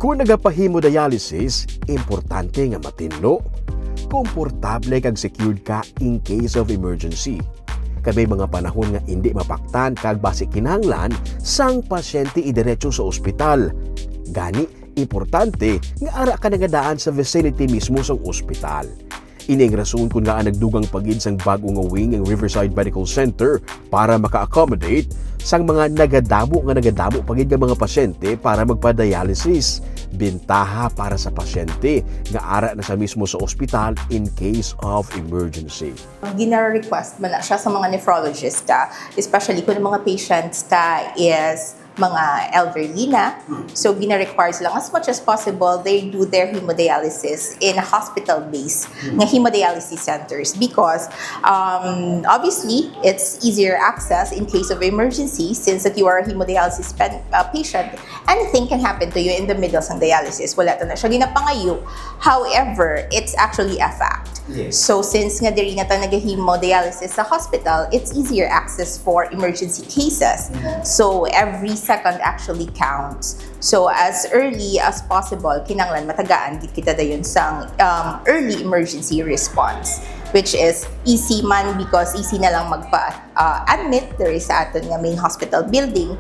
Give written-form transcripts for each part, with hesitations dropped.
Kung nagapa-hemodialysis, importante nga matinlo. Komportable kag secured ka in case of emergency. Kay mga panahon nga hindi mapaktan kag base kinahanglan sang pasyente idiretso sa ospital. Gani, importante nga ara ka nagadaan sa vicinity mismo sang ospital. Ining rason kung nga nagdugang pagid sang bago nga wing ang Riverside Medical Center para maka-accommodate sang mga nagadamo pagid nga mga pasyente para magpa-dialysis. Bentaha para sa pasyente nga ara na sa mismo sa ospital in case of emergency. Gina-request man na siya sa mga nephrologist ka, especially kung mga patients ka is mga elderly na. So, gina-require lang as much as possible, they do their hemodialysis in a hospital-based nga hemodialysis centers because obviously, it's easier access in case of emergency since that you are a hemodialysis patient. Anything can happen to you in the middle ng dialysis. Wala ta na siya ginapangayo. However, it's actually a fact. Yes. So, since nga diri na ta nag-hemodialysis sa hospital, it's easier access for emergency cases. So, every second actually counts. So, as early as possible, kinanglan matagaan kita dayon sang early emergency response, which is easy man because easy na lang magpa-admit there is sa aton nga main hospital building.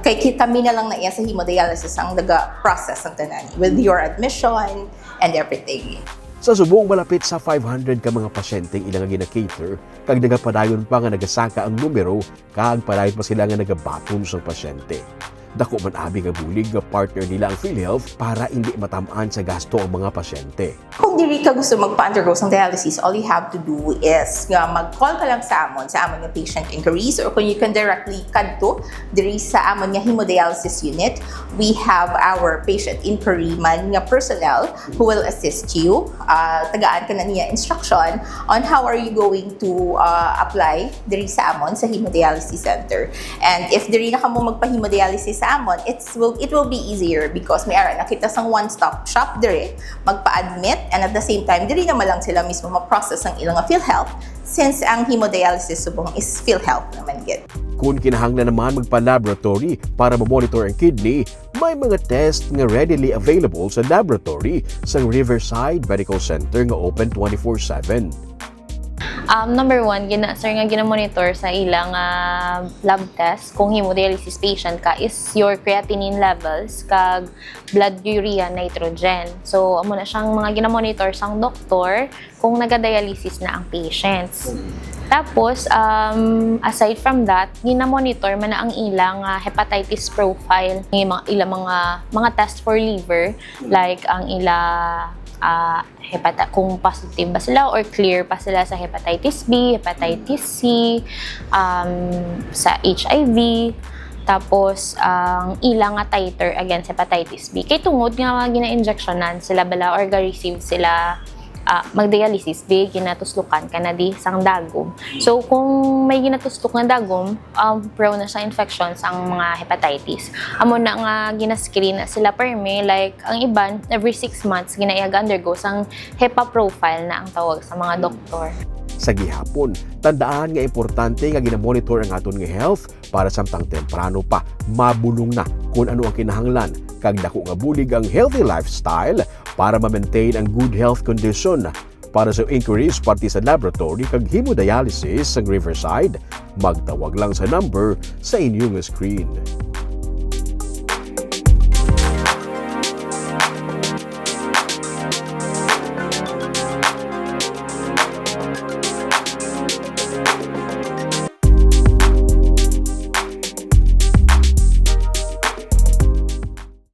Kay kami na lang na iya sa hemodialysis ang naga-process ng tanan with your admission and everything. Sa subong malapit sa 500 ka mga pasyenteng ilang nga gina-cater, kag nagapadayon pa nga nagasaka ang numero, kag padayon pa sila nga nagabaton sa pasyente. Dako man abi nga bulig nga partner nila ang PhilHealth para hindi matamaan sa gasto ang mga pasyente. Kung diri ka gusto magpa-undergo sa dialysis, all you have to do is nga mag-call ka lang sa amon nga patient inquiries, or kung you can directly kadto diri sa amon nga hemodialysis unit, we have our patient inquiry man nga personnel who will assist you. Tagaan ka na niya instruction on how are you going to apply diri sa amon sa hemodialysis center. And if diri na kamo magpa-hemodialysis sa amon, it will be easier because may ara nakita sang one-stop shop diri, magpa-admit, and at the same time, diri naman lang sila mismo ma-process ang ilang PhilHealth since ang hemodialysis subong is PhilHealth naman gid. Kung kinahanglan naman magpa-laboratory para ma-monitor ang kidney, may mga test nga readily available sa laboratory sa Riverside Medical Center nga open 24/7. Number one, gina-monitor sa ilang lab test kung hemodialysis patient ka is your creatinine levels kag blood urea nitrogen. So, amo na siyang mga gina-monitor sang doktor kung naga-dialysis na ang patients. Tapos, aside from that, gina-monitor man na ang ilang hepatitis profile, ilang mga test for liver, like ang kung positive ba sila or clear pa sila sa hepatitis B, hepatitis C, sa HIV, tapos ang ilang titer against hepatitis B. Kay tungod nga gina-injectionan sila bala or ga-receive sila mag-dialysis, ginatuslukan ka na di sang dagom. So, kung may ginatuslok na dagom, prone na sa infections ang mga hepatitis. Amo na nga ginascreen na sila perme, like ang iban, every 6 months, ginaiag-undergo sang HEPA profile na ang tawag sa mga doktor. Sa gihapon, tandaan nga importante nga ginamonitor ang aton nga health para samtang temprano pa mabulong na kung ano ang kinahanglan kag dako nga bulig ang healthy lifestyle para ma-maintain ang good health condition. Para sa inquiries pati sa laboratory kag hemodialysis sa Riverside, magtawag lang sa number sa inyong screen.